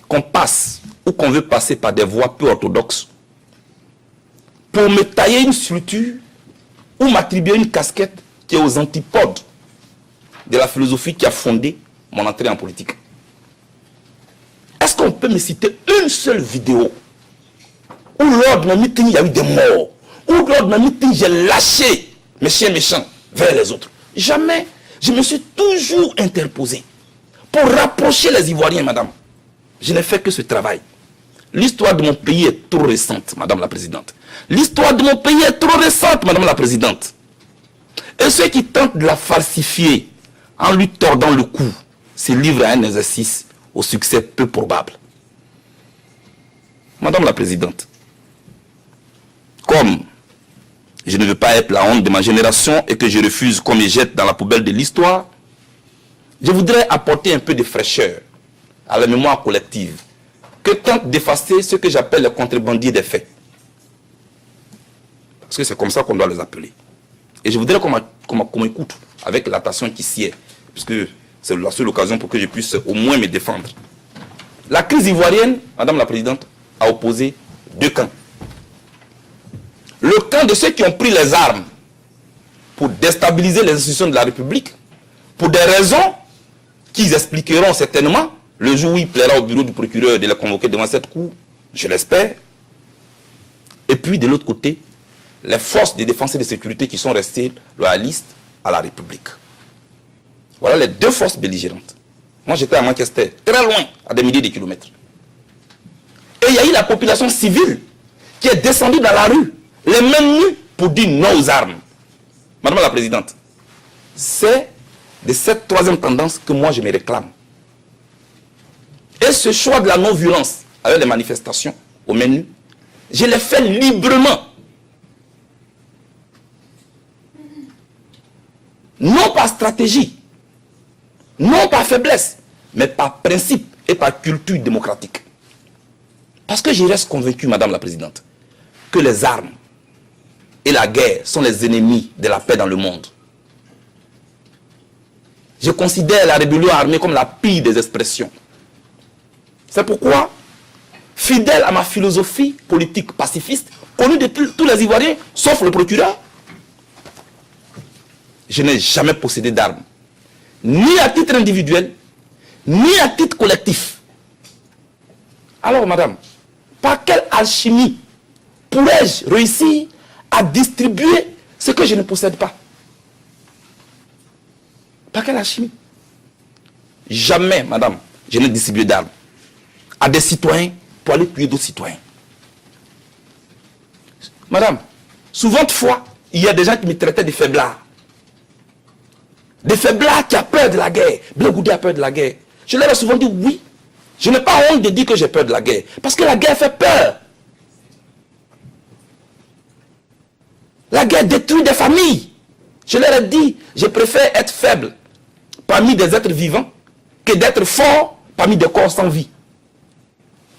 qu'on passe ou qu'on veut passer par des voies peu orthodoxes pour me tailler une structure ou m'attribuer une casquette qui est aux antipodes de la philosophie qui a fondé mon entrée en politique. Est-ce qu'on peut me citer une seule vidéo où lors de mon meeting il y a eu des morts, où lors de mon meeting j'ai lâché mes chiens méchants vers les autres? Jamais. Je me suis toujours interposé pour rapprocher les Ivoiriens, madame. Je n'ai fait que ce travail. L'histoire de mon pays est trop récente, madame la Présidente. L'histoire de mon pays est trop récente, madame la Présidente. Et ceux qui tentent de la falsifier en lui tordant le cou se livrent à un exercice au succès peu probable. Madame la Présidente, comme je ne veux pas être la honte de ma génération et que je refuse qu'on me jette dans la poubelle de l'histoire, je voudrais apporter un peu de fraîcheur à la mémoire collective que tente d'effacer ce que j'appelle les contrebandiers des faits. Parce que c'est comme ça qu'on doit les appeler. Et je voudrais qu'on m'écoute avec l'attention qui sied, puisque c'est la seule occasion pour que je puisse au moins me défendre. La crise ivoirienne, Madame la Présidente, a opposé deux camps. Le camp de ceux qui ont pris les armes pour déstabiliser les institutions de la République, pour des raisons qu'ils expliqueront certainement le jour où il plaira au bureau du procureur de les convoquer devant cette cour, je l'espère. Et puis de l'autre côté, les forces de défense et de sécurité qui sont restées loyalistes à la République. Voilà les deux forces belligérantes. Moi j'étais à Manchester, très loin, à des milliers de kilomètres. Et il y a eu la population civile qui est descendue dans la rue, les mêmes nus, pour dire non aux armes. Madame la Présidente, c'est de cette troisième tendance que moi je me réclame. Et ce choix de la non-violence avec les manifestations au menu, je l'ai fait librement. Non par stratégie, non par faiblesse, mais par principe et par culture démocratique. Parce que je reste convaincu, Madame la Présidente, que les armes et la guerre sont les ennemis de la paix dans le monde. Je considère la rébellion armée comme la pire des expressions. C'est pourquoi, fidèle à ma philosophie politique pacifiste, connue de tous les Ivoiriens, sauf le procureur, je n'ai jamais possédé d'armes, ni à titre individuel, ni à titre collectif. Alors, madame, par quelle alchimie pourrais-je réussir à distribuer ce que je ne possède pas? Par quelle alchimie? Jamais, madame, je n'ai distribué d'armes à des citoyens pour aller tuer d'autres citoyens. Madame, souvent de fois, il y a des gens qui me traitaient de faiblard. Des faiblards qui ont peur de la guerre. Blé Goudé a peur de la guerre. Je leur ai souvent dit oui. Je n'ai pas honte de dire que j'ai peur de la guerre. Parce que la guerre fait peur. La guerre détruit des familles. Je leur ai dit, je préfère être faible parmi des êtres vivants que d'être fort parmi des corps sans vie.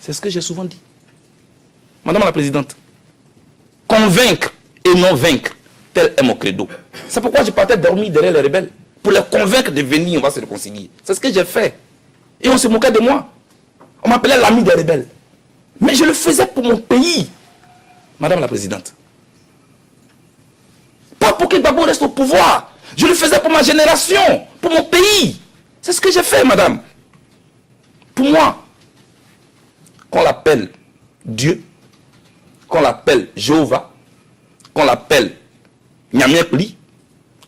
C'est ce que j'ai souvent dit. Madame la Présidente, convaincre et non vaincre, tel est mon credo. C'est pourquoi je partais dormir derrière les rebelles. Pour les convaincre de venir, on va se réconcilier. C'est ce que j'ai fait. Et on se moquait de moi. On m'appelait l'ami des rebelles. Mais je le faisais pour mon pays. Madame la Présidente. Pas pour que Gbagbo reste au pouvoir. Je le faisais pour ma génération, pour mon pays. C'est ce que j'ai fait, madame. Pour moi, qu'on l'appelle Dieu, qu'on l'appelle Jéhovah, qu'on l'appelle Nyamiekli,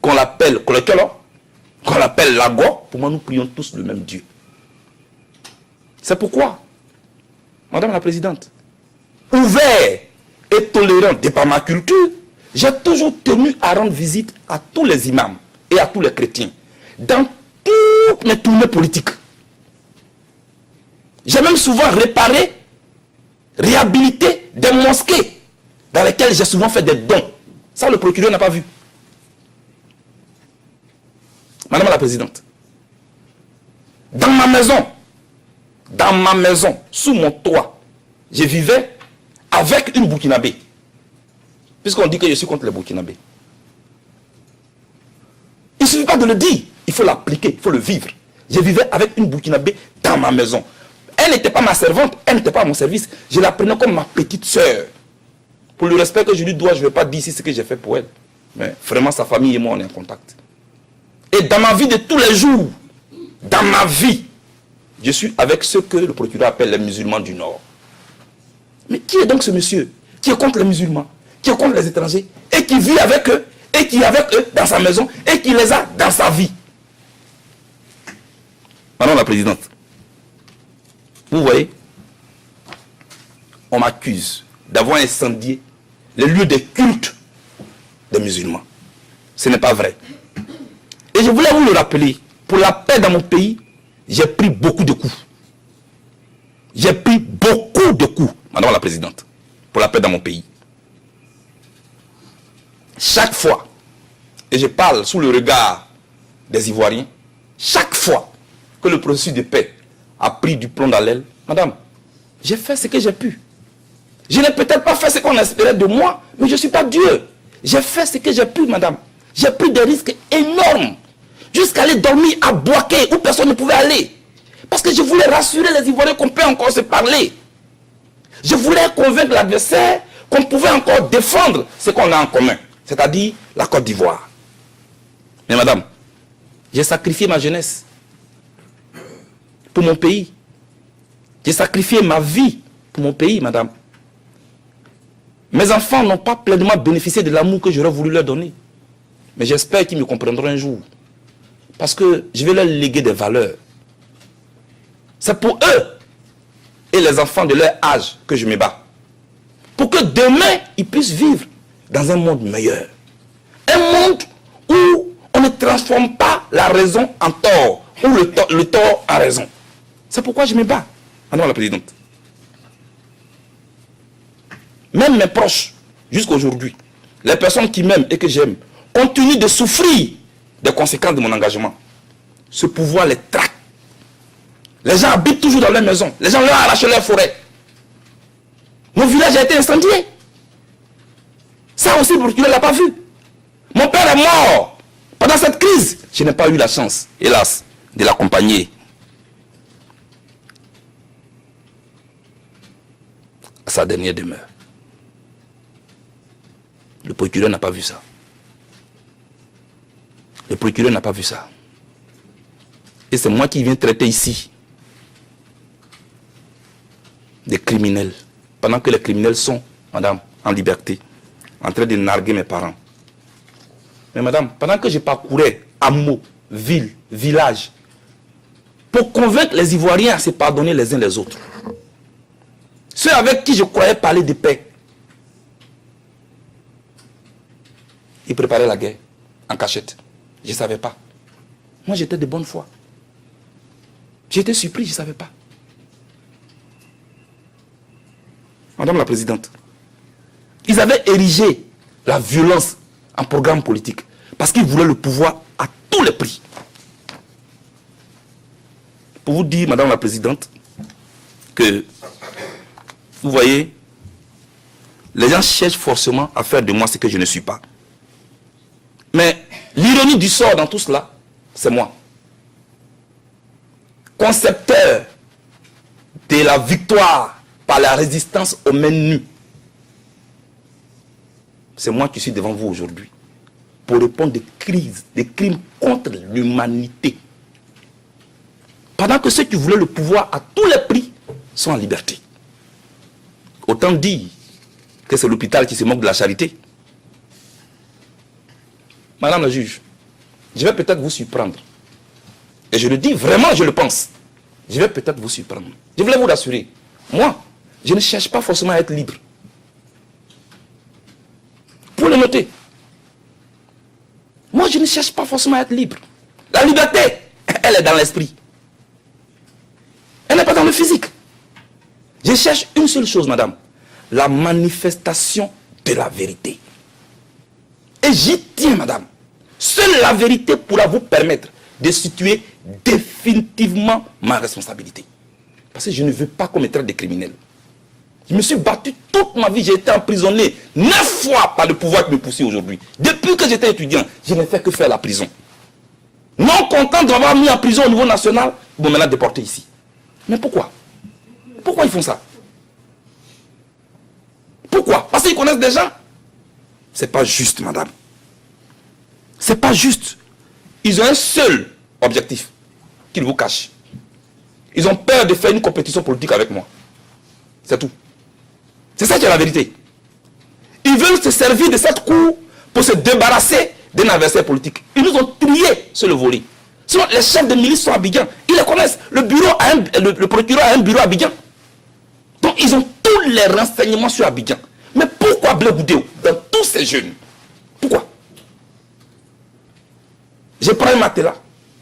qu'on l'appelle Kolekelo, qu'on l'appelle Lago, pour moi nous prions tous le même Dieu. C'est pourquoi, Madame la Présidente, ouvert et tolérant de par ma culture, j'ai toujours tenu à rendre visite à tous les imams et à tous les chrétiens, dans toutes mes tournées politiques. J'ai même souvent réparé, réhabilité des mosquées dans lesquelles j'ai souvent fait des dons. Ça, le procureur n'a pas vu. Madame la Présidente, dans ma maison, dans ma maison, sous mon toit, je vivais avec une Burkinabé. Puisqu'on dit que je suis contre les Burkinabés. Il ne suffit pas de le dire, il faut l'appliquer, il faut le vivre. Je vivais avec une Burkinabé dans ma maison. Elle n'était pas ma servante, elle n'était pas à mon service. Je la prenais comme ma petite sœur. Pour le respect que je lui dois, je ne vais pas dire ici ce que j'ai fait pour elle. Mais vraiment, sa famille et moi, on est en contact. Et dans ma vie de tous les jours, dans ma vie, je suis avec ceux que le procureur appelle les musulmans du Nord. Mais qui est donc ce monsieur qui est contre les musulmans, qui est contre les étrangers, et qui vit avec eux, et qui est avec eux dans sa maison, et qui les a dans sa vie? Madame la Présidente, vous voyez, on m'accuse d'avoir incendié les lieux de culte des musulmans. Ce n'est pas vrai. Et je voulais vous le rappeler, pour la paix dans mon pays, j'ai pris beaucoup de coups. J'ai pris beaucoup de coups, Madame la Présidente, pour la paix dans mon pays. Chaque fois, et je parle sous le regard des Ivoiriens, chaque fois que le processus de paix a pris du plomb dans l'aile, Madame, j'ai fait ce que j'ai pu. Je n'ai peut-être pas fait ce qu'on espérait de moi, mais je ne suis pas Dieu. J'ai fait ce que j'ai pu, Madame. J'ai pris des risques énormes, jusqu'à aller dormir à Boaké, où personne ne pouvait aller. Parce que je voulais rassurer les Ivoiriens qu'on peut encore se parler. Je voulais convaincre l'adversaire qu'on pouvait encore défendre ce qu'on a en commun, c'est-à-dire la Côte d'Ivoire. Mais Madame, j'ai sacrifié ma jeunesse pour mon pays. J'ai sacrifié ma vie pour mon pays, Madame. Mes enfants n'ont pas pleinement bénéficié de l'amour que j'aurais voulu leur donner. Mais j'espère qu'ils me comprendront un jour. Parce que je vais leur léguer des valeurs. C'est pour eux et les enfants de leur âge que je me bats. Pour que demain, ils puissent vivre dans un monde meilleur. Un monde où on ne transforme pas la raison en tort, ou le tort en raison. C'est pourquoi je me bats, Madame la Présidente. Même mes proches, jusqu'à aujourd'hui, les personnes qui m'aiment et que j'aime, continuent de souffrir des conséquences de mon engagement. Ce pouvoir les traque. Les gens habitent toujours dans leur maison. Les gens leur arrachent leur forêt. Mon village a été incendié. Ça aussi, le procureur ne l'a pas vu. Mon père est mort. Pendant cette crise, je n'ai pas eu la chance, hélas, de l'accompagner à sa dernière demeure. Le procureur n'a pas vu ça. Le procureur n'a pas vu ça. Et c'est moi qui viens traiter ici des criminels. Pendant que les criminels sont, Madame, en liberté, en train de narguer mes parents. Mais Madame, pendant que je parcourais hameaux, villes, villages, pour convaincre les Ivoiriens à se pardonner les uns les autres, ceux avec qui je croyais parler de paix, ils préparaient la guerre en cachette. Je ne savais pas. Moi, j'étais de bonne foi. J'étais surpris, je ne savais pas. Madame la Présidente, ils avaient érigé la violence en programme politique parce qu'ils voulaient le pouvoir à tous les prix. Pour vous dire, Madame la Présidente, que, vous voyez, les gens cherchent forcément à faire de moi ce que je ne suis pas. Mais l'ironie du sort dans tout cela, c'est moi. Concepteur de la victoire par la résistance aux mains nues. C'est moi qui suis devant vous aujourd'hui pour répondre des crises, des crimes contre l'humanité. Pendant que ceux qui voulaient le pouvoir à tous les prix sont en liberté. Autant dire que c'est l'hôpital qui se moque de la charité. Madame la juge, je vais peut-être vous surprendre. Et je le dis vraiment, je le pense. Je vais peut-être vous surprendre. Je voulais vous rassurer. Moi, je ne cherche pas forcément à être libre. Pour le noter. Moi, je ne cherche pas forcément à être libre. La liberté, elle est dans l'esprit. Elle n'est pas dans le physique. Je cherche une seule chose, madame. La manifestation de la vérité. Et j'y tiens, madame. Seule la vérité pourra vous permettre de situer définitivement ma responsabilité. Parce que je ne veux pas qu'on me traite de criminel. Je me suis battu toute ma vie, j'ai été emprisonné 9 fois par le pouvoir qui me poussait aujourd'hui. Depuis que j'étais étudiant, je n'ai fait que faire la prison. Non content d'avoir mis en prison au niveau national, ils vont maintenant déporter ici. Mais pourquoi? Pourquoi ils font ça? Pourquoi? Parce qu'ils connaissent des gens. C'est pas juste, madame. C'est pas juste. Ils ont un seul objectif qu'ils vous cachent. Ils ont peur de faire une compétition politique avec moi. C'est tout. C'est ça qui est la vérité. Ils veulent se servir de cette cour pour se débarrasser d'un adversaire politique. Ils nous ont triés sur le volet. Sinon, les chefs de milice sont à Abidjan. Ils les connaissent. Le procureur a un bureau à Abidjan. Donc, ils ont tous les renseignements sur Abidjan. Mais pourquoi Blé Goudéo dans tous ces jeunes? Pourquoi? Je prends un matelas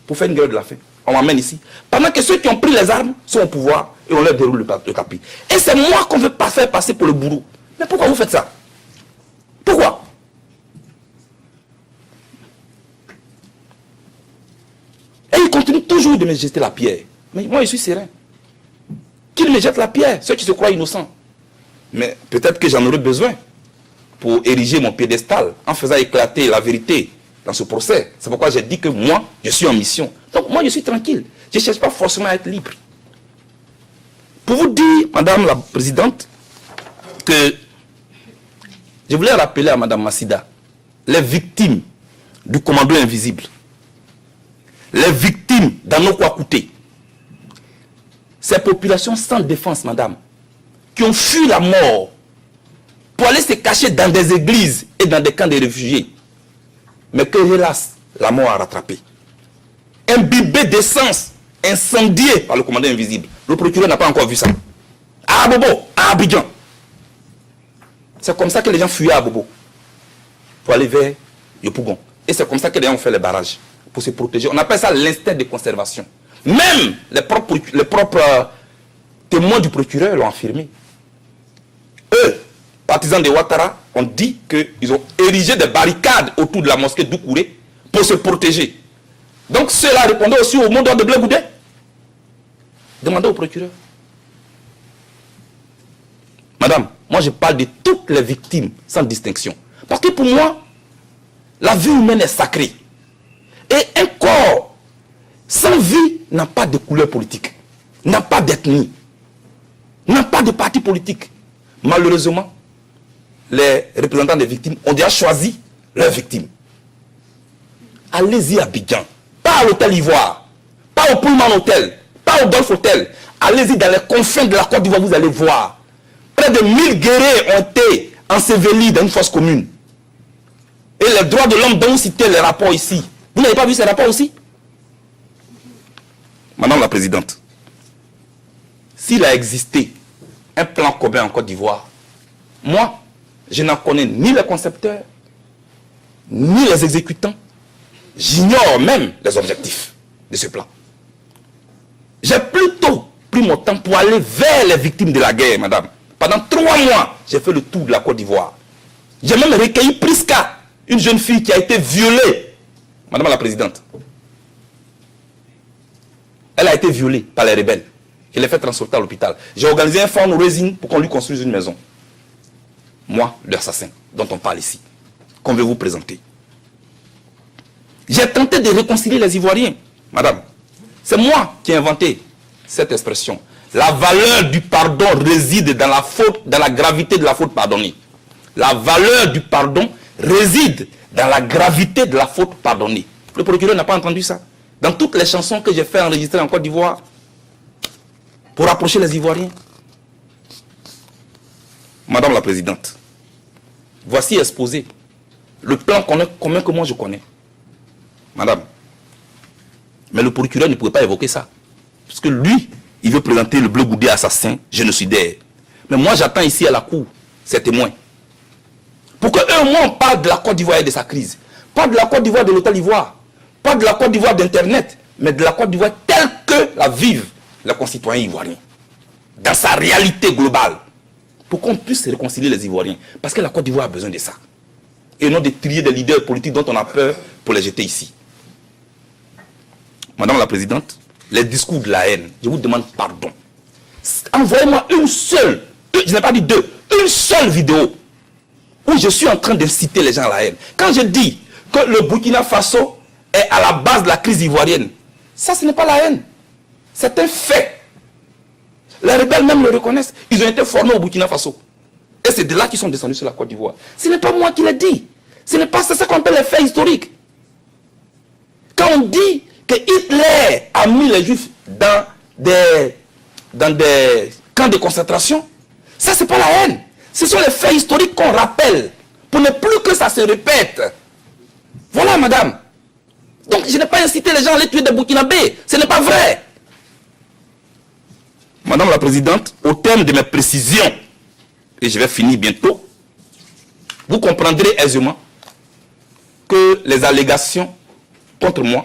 pour faire une grève de la faim. On m'amène ici. Pendant que ceux qui ont pris les armes sont au pouvoir et on leur déroule le tapis. Et c'est moi qu'on veut pas faire passer pour le bourreau. Mais pourquoi vous faites ça? Pourquoi? Et ils continuent toujours de me jeter la pierre. Mais moi, je suis serein. Qu'ils me jettent la pierre, ceux qui se croient innocents. Mais peut-être que j'en aurai besoin pour ériger mon piédestal en faisant éclater la vérité dans ce procès. C'est pourquoi j'ai dit que moi, je suis en mission. Donc moi, je suis tranquille. Je ne cherche pas forcément à être libre. Pour vous dire, Madame la Présidente, que je voulais rappeler à Madame Massida les victimes du commando invisible, les victimes d'Ano Kouakouté, ces populations sans défense, Madame, qui ont fui la mort pour aller se cacher dans des églises et dans des camps de réfugiés, mais que, hélas, la mort a rattrapé. Imbibé d'essence, incendié par le commandant invisible. Le procureur n'a pas encore vu ça. À Abobo, à Abidjan. C'est comme ça que les gens fuyaient à Abobo pour aller vers Yopougon. Et c'est comme ça que les gens ont fait les barrages pour se protéger. On appelle ça l'instinct de conservation. Même les propres témoins du procureur l'ont affirmé. Eux, partisans de Ouattara, ont dit qu'ils ont érigé des barricades autour de la mosquée d'Oukouré pour se protéger. Donc cela répondait aussi au mot d'ordre de Blé Goudé. Demandez au procureur. Madame, moi je parle de toutes les victimes sans distinction. Parce que pour moi, la vie humaine est sacrée. Et un corps sans vie n'a pas de couleur politique, n'a pas d'ethnie, n'a pas de parti politique. Malheureusement, les représentants des victimes ont déjà choisi leurs victimes. Allez-y à Abidjan, pas à l'hôtel Ivoire, pas au Pullman Hotel, pas au Golf Hotel. Allez-y dans les confins de la Côte d'Ivoire, vous allez voir. Près de 1000 guerriers ont été ensevelis dans une fosse commune. Et les droits de l'homme dont vous citez les rapports ici. Vous n'avez pas vu ces rapports aussi? Madame la Présidente, s'il a existé un plan commun en Côte d'Ivoire, moi, je n'en connais ni les concepteurs, ni les exécutants. J'ignore même les objectifs de ce plan. J'ai plutôt pris mon temps pour aller vers les victimes de la guerre, madame. Pendant 3 mois, j'ai fait le tour de la Côte d'Ivoire. J'ai même recueilli Priska, une jeune fille qui a été violée. Madame la Présidente. Elle a été violée par les rebelles. Je l'ai fait transporter à l'hôpital. J'ai organisé un fundraising pour qu'on lui construise une maison. Moi, l'assassin dont on parle ici, qu'on veut vous présenter. J'ai tenté de réconcilier les Ivoiriens. Madame, c'est moi qui ai inventé cette expression. La valeur du pardon réside dans la faute, dans la gravité de la faute pardonnée. La valeur du pardon réside dans la gravité de la faute pardonnée. Le procureur n'a pas entendu ça. Dans toutes les chansons que j'ai fait enregistrer en Côte d'Ivoire, pour rapprocher les Ivoiriens. Madame la Présidente, voici exposé le plan commun que moi je connais. Madame, mais le procureur ne pouvait pas évoquer ça. Parce que lui, il veut présenter le Blé Goudé assassin, génocidaire. Mais moi j'attends ici à la cour ces témoins. Pour qu'eux au moins on parle de la Côte d'Ivoire et de sa crise. Pas de la Côte d'Ivoire de l'hôtel Ivoire. Pas de la Côte d'Ivoire d'Internet. Mais de la Côte d'Ivoire telle que la vivent les concitoyens ivoiriens. Dans sa réalité globale. Pour qu'on puisse réconcilier les Ivoiriens. Parce que la Côte d'Ivoire a besoin de ça. Et non de trier des leaders politiques dont on a peur pour les jeter ici. Madame la Présidente, les discours de la haine, je vous demande pardon. Envoyez-moi une seule, je n'ai pas dit deux, une seule vidéo où je suis en train d'inciter les gens à la haine. Quand je dis que le Burkina Faso est à la base de la crise ivoirienne, ça ce n'est pas la haine. C'est un fait. Les rebelles même le reconnaissent. Ils ont été formés au Burkina Faso. Et c'est de là qu'ils sont descendus sur la Côte d'Ivoire. Ce n'est pas moi qui l'ai dit. Ce n'est pas ça qu'on appelle les faits historiques. Quand on dit que Hitler a mis les Juifs dans des camps de concentration, ça c'est pas la haine. Ce sont les faits historiques qu'on rappelle pour ne plus que ça se répète. Voilà, madame. Donc je n'ai pas incité les gens à aller tuer des Burkinabés. Ce n'est pas vrai. Madame la Présidente, au terme de mes précisions, et je vais finir bientôt, vous comprendrez aisément que les allégations contre moi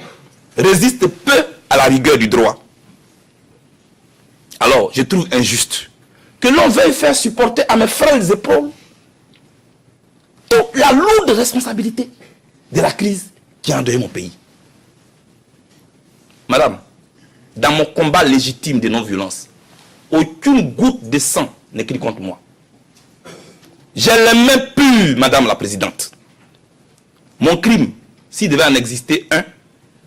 résistent peu à la rigueur du droit. Alors, je trouve injuste que l'on veuille faire supporter à mes frères épaules toute la lourde responsabilité de la crise qui a endeuillé mon pays. Madame, dans mon combat légitime de non-violence, aucune goutte de sang n'est écrite contre moi. J'ai les mains pures, Madame la Présidente. Mon crime, s'il devait en exister un,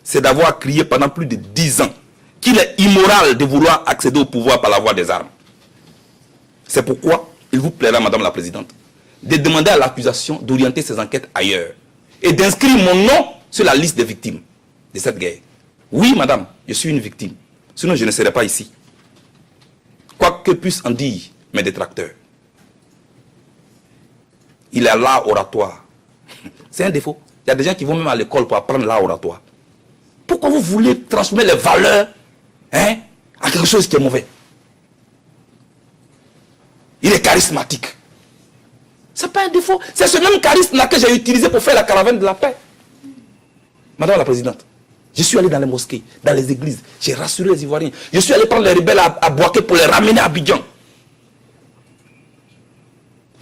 c'est d'avoir crié pendant plus de 10 ans qu'il est immoral de vouloir accéder au pouvoir par la voie des armes. C'est pourquoi il vous plaira, Madame la Présidente, de demander à l'accusation d'orienter ses enquêtes ailleurs et d'inscrire mon nom sur la liste des victimes de cette guerre. Oui, Madame, je suis une victime. Sinon, je ne serais pas ici. Quoi que puissent en dire mes détracteurs. Il est l'art oratoire. C'est un défaut. Il y a des gens qui vont même à l'école pour apprendre l'art oratoire. Pourquoi vous voulez transformer les valeurs à quelque chose qui est mauvais? Il est charismatique. Ce n'est pas un défaut. C'est ce même charisme-là que j'ai utilisé pour faire la caravane de la paix. Madame la Présidente, je suis allé dans les mosquées, dans les églises. J'ai rassuré les Ivoiriens. Je suis allé prendre les rebelles à Boaké pour les ramener à Abidjan.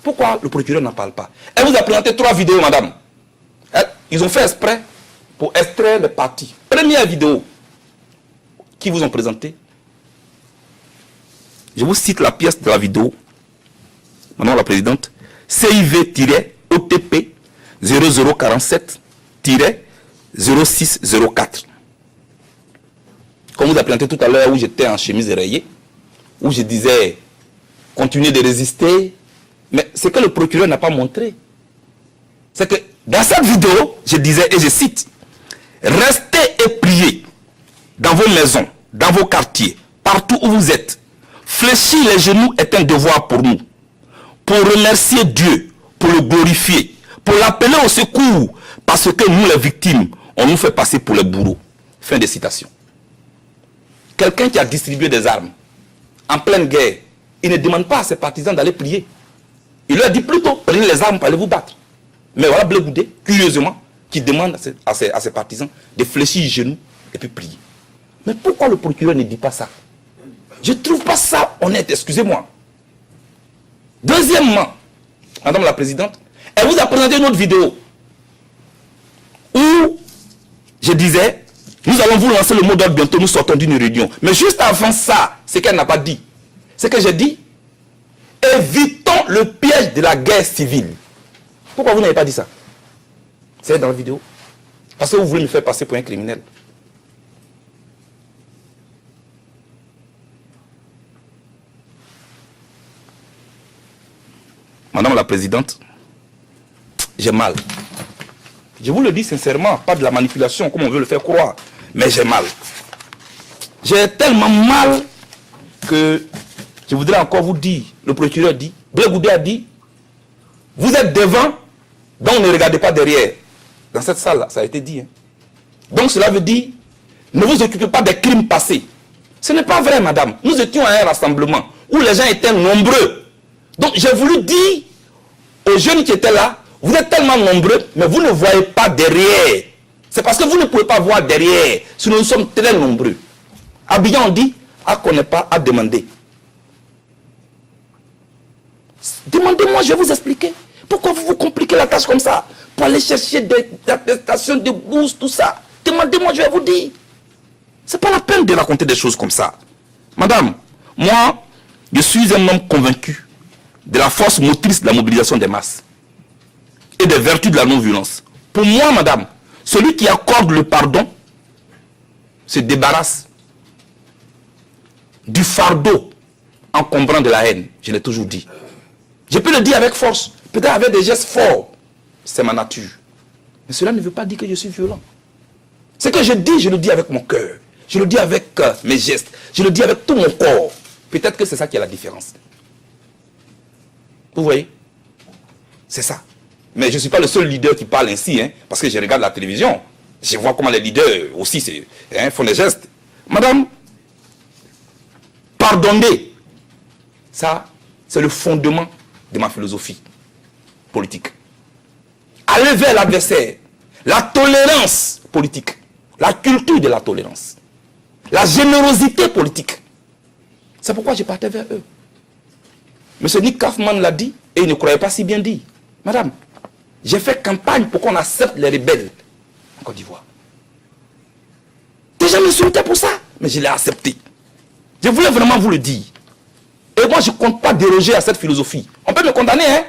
Pourquoi le procureur n'en parle pas? Elle vous a présenté 3 vidéos, madame. Ils ont fait exprès pour extraire les parties. Première vidéo qu'ils vous ont présentée. Je vous cite la pièce de la vidéo. Madame la Présidente. CIV-OTP 0047-0604. Comme vous avez présenté tout à l'heure où j'étais en chemise rayée, où je disais continuez de résister. Mais ce que le procureur n'a pas montré, c'est que dans cette vidéo, je disais, et je cite, « Restez et priez dans vos maisons, dans vos quartiers, partout où vous êtes. Fléchir les genoux est un devoir pour nous. Pour remercier Dieu, pour le glorifier, pour l'appeler au secours, parce que nous, les victimes, on nous fait passer pour les bourreaux. » Fin de citation. Quelqu'un qui a distribué des armes en pleine guerre, il ne demande pas à ses partisans d'aller prier. Il leur dit plutôt, prenez les armes pour aller vous battre. Mais voilà Blé Goudé, curieusement, qui demande à ses partisans de fléchir les genoux et puis prier. Mais pourquoi le procureur ne dit pas ça? Je ne trouve pas ça honnête, excusez-moi. Deuxièmement, Madame la Présidente, elle vous a présenté une autre vidéo où je disais, nous allons vous lancer le mot d'ordre bientôt, nous sortons d'une réunion. Mais juste avant ça, ce qu'elle n'a pas dit, c'est que j'ai dit, évitons le piège de la guerre civile. Pourquoi vous n'avez pas dit ça? C'est dans la vidéo. Parce que vous voulez me faire passer pour un criminel. Madame la Présidente, j'ai mal. Je vous le dis sincèrement, pas de la manipulation comme on veut le faire croire. Mais j'ai mal. J'ai tellement mal que je voudrais encore vous dire, le procureur dit, Blé Goudé a dit, vous êtes devant, donc ne regardez pas derrière. Dans cette salle-là, ça a été dit. Donc cela veut dire, ne vous occupez pas des crimes passés. Ce n'est pas vrai, madame. Nous étions à un rassemblement où les gens étaient nombreux. Donc j'ai voulu dire aux jeunes qui étaient là, vous êtes tellement nombreux, mais vous ne voyez pas derrière. C'est parce que vous ne pouvez pas voir derrière, sinon nous sommes très nombreux. Abidjan, on dit, à connaît pas, à demander. Demandez-moi, je vais vous expliquer. Pourquoi vous vous compliquez la tâche comme ça? Pour aller chercher des attestations, des bourses, tout ça. Demandez-moi, je vais vous dire. C'est pas la peine de raconter des choses comme ça. Madame, moi, Je suis un homme convaincu de la force motrice de la mobilisation des masses et des vertus de la non-violence. Pour moi, madame, celui qui accorde le pardon se débarrasse du fardeau encombrant de la haine. Je l'ai toujours dit. Je peux le dire avec force, peut-être avec des gestes forts. C'est ma nature. Mais cela ne veut pas dire que je suis violent. Ce que je dis, je le dis avec mon cœur. Je le dis avec mes gestes. Je le dis avec tout mon corps. Peut-être que c'est ça qui est la différence. Vous voyez? C'est ça. Mais je ne suis pas le seul leader qui parle ainsi, hein, parce que je regarde la télévision. Je vois comment les leaders aussi font des gestes. Madame, pardonner, ça, c'est le fondement de ma philosophie politique. Aller vers l'adversaire, la tolérance politique, la culture de la tolérance, la générosité politique. C'est pourquoi je partais vers eux. M. Nick Kaufmann l'a dit et il ne croyait pas si bien dit. Madame, j'ai fait campagne pour qu'on accepte les rebelles en Côte d'Ivoire. Des gens m'insultaient pour ça, mais je l'ai accepté. Je voulais vraiment vous le dire. Et moi, je ne compte pas déroger à cette philosophie. On peut me condamner, hein?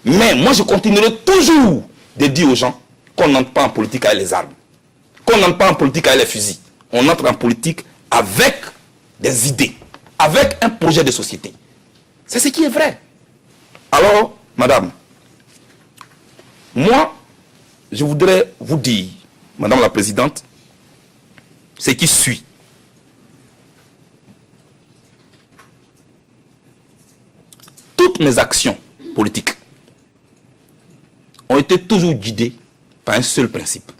Mais moi, je continuerai toujours de dire aux gens qu'on n'entre pas en politique avec les armes. Qu'on n'entre pas en politique avec les fusils. On entre en politique avec des idées, avec un projet de société. C'est ce qui est vrai. Alors, madame, moi, je voudrais vous dire, madame la présidente, ce qui suit. Toutes mes actions politiques ont été toujours guidées par un seul principe.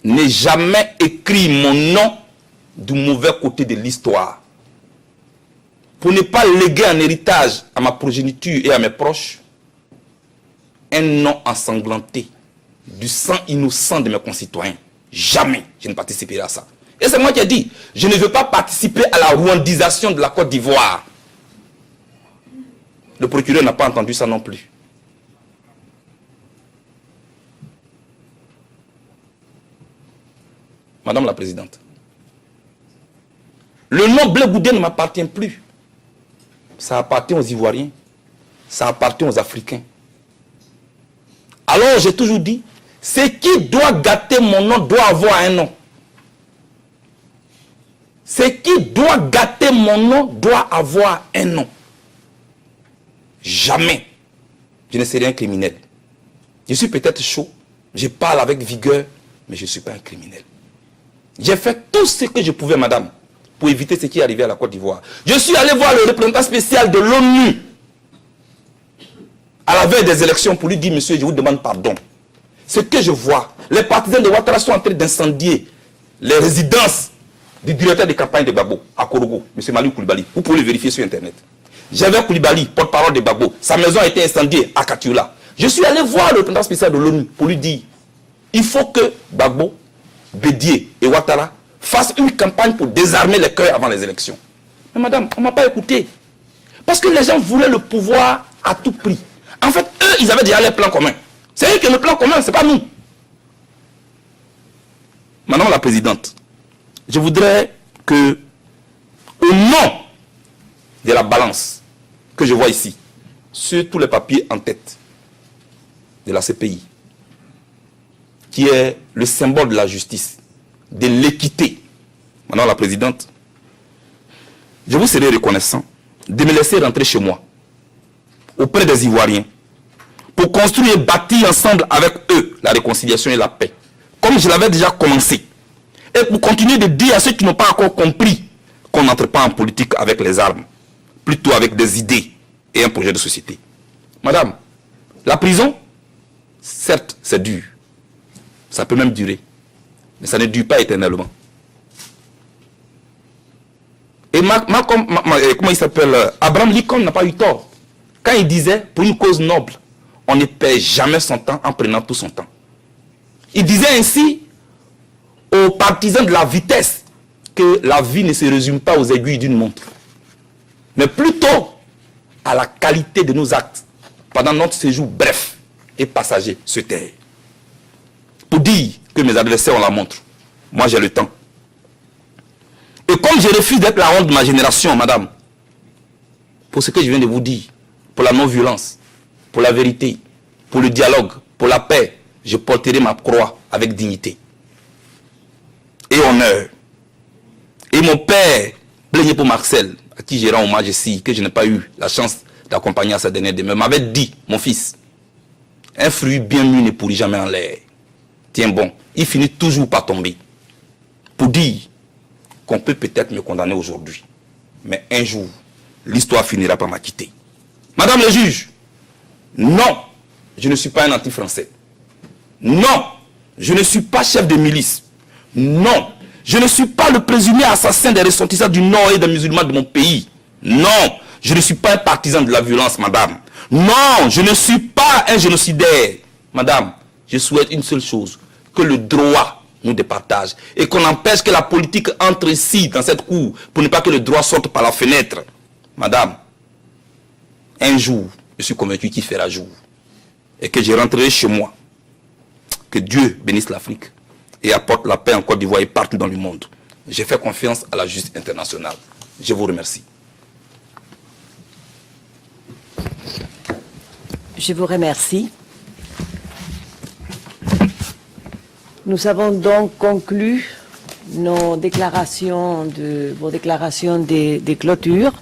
N'ai jamais écrit mon nom du mauvais côté de l'histoire. Pour ne pas léguer en héritage à ma progéniture et à mes proches un nom ensanglanté du sang innocent de mes concitoyens. Jamais je ne participerai à ça. Et c'est moi qui ai dit, je ne veux pas participer à la rwandisation de la Côte d'Ivoire. Le procureur n'a pas entendu ça non plus. Madame la Présidente, le nom Blé Goudé ne m'appartient plus. Ça appartient aux Ivoiriens, ça appartient aux Africains. Alors j'ai toujours dit, ce qui doit gâter mon nom doit avoir un nom. Ce qui doit gâter mon nom doit avoir un nom. Jamais je ne serai un criminel. Je suis peut-être chaud, je parle avec vigueur, mais je ne suis pas un criminel. J'ai fait tout ce que je pouvais, madame, pour éviter ce qui est arrivé à la Côte d'Ivoire. Je suis allé voir le représentant spécial de l'ONU à la veille des élections pour lui dire, monsieur, je vous demande pardon. Ce que je vois, les partisans de Ouattara sont en train d'incendier les résidences du directeur de campagne de Gbagbo à Korogo, M. Maliou Koulibaly. Vous pouvez le vérifier sur Internet. J'avais Koulibaly, porte-parole de Gbagbo. Sa maison a été incendiée à Katioula. Je suis allé voir le représentant spécial de l'ONU pour lui dire, il faut que Gbagbo, Bédié et Ouattara fassent une campagne pour désarmer les cœurs avant les élections. Mais madame, on ne m'a pas écouté. Parce que les gens voulaient le pouvoir à tout prix. En fait, eux, ils avaient déjà les plans communs. C'est eux qui ont le plan commun, ce n'est pas nous. Madame la Présidente, je voudrais que, au nom de la balance que je vois ici, sur tous les papiers en tête de la CPI, qui est le symbole de la justice, de l'équité, Madame la Présidente, je vous serai reconnaissant de me laisser rentrer chez moi, auprès des Ivoiriens, pour construire et bâtir ensemble avec eux la réconciliation et la paix, comme je l'avais déjà commencé, et pour continuer de dire à ceux qui n'ont pas encore compris qu'on n'entre pas en politique avec les armes, plutôt avec des idées et un projet de société. Madame, la prison, certes, c'est dur. Ça peut même durer. Mais ça ne dure pas éternellement. Et comment il s'appelle, Abraham Lincoln n'a pas eu tort. Quand il disait, pour une cause noble, on ne perd jamais son temps en prenant tout son temps. Il disait ainsi aux partisans de la vitesse que la vie ne se résume pas aux aiguilles d'une montre, mais plutôt à la qualité de nos actes pendant notre séjour bref et passager sur terre. Pour dire que mes adversaires ont la montre, moi j'ai le temps. Et comme je refuse d'être la honte de ma génération, madame, pour ce que je viens de vous dire, pour la non-violence, pour la vérité, pour le dialogue, pour la paix, je porterai ma croix avec dignité et honneur. Et mon père, Blégné pour Marcel, à qui j'ai rendu hommage ici, que je n'ai pas eu la chance d'accompagner à sa dernière demeure, m'avait dit, mon fils, un fruit bien mûr ne pourrit jamais en l'air. Tiens bon, il finit toujours par tomber. Pour dire qu'on peut peut-être me condamner aujourd'hui, mais un jour, l'histoire finira par m'acquitter. Madame le juge, non, je ne suis pas un anti-français. Non, je ne suis pas chef de milice. Non, je ne suis pas le présumé assassin des ressortissants du Nord et des musulmans de mon pays. Non, je ne suis pas un partisan de la violence, madame. Non, je ne suis pas un génocidaire. Madame, je souhaite une seule chose, que le droit nous départage et qu'on empêche que la politique entre ici, dans cette cour, pour ne pas que le droit sorte par la fenêtre. Madame, un jour, je suis convaincu qu'il fera jour et que je rentrerai chez moi. Que Dieu bénisse l'Afrique et apporte la paix en Côte d'Ivoire et partout dans le monde. J'ai fait confiance à la justice internationale. Je vous remercie. Je vous remercie. Nous avons donc conclu vos déclarations de clôture.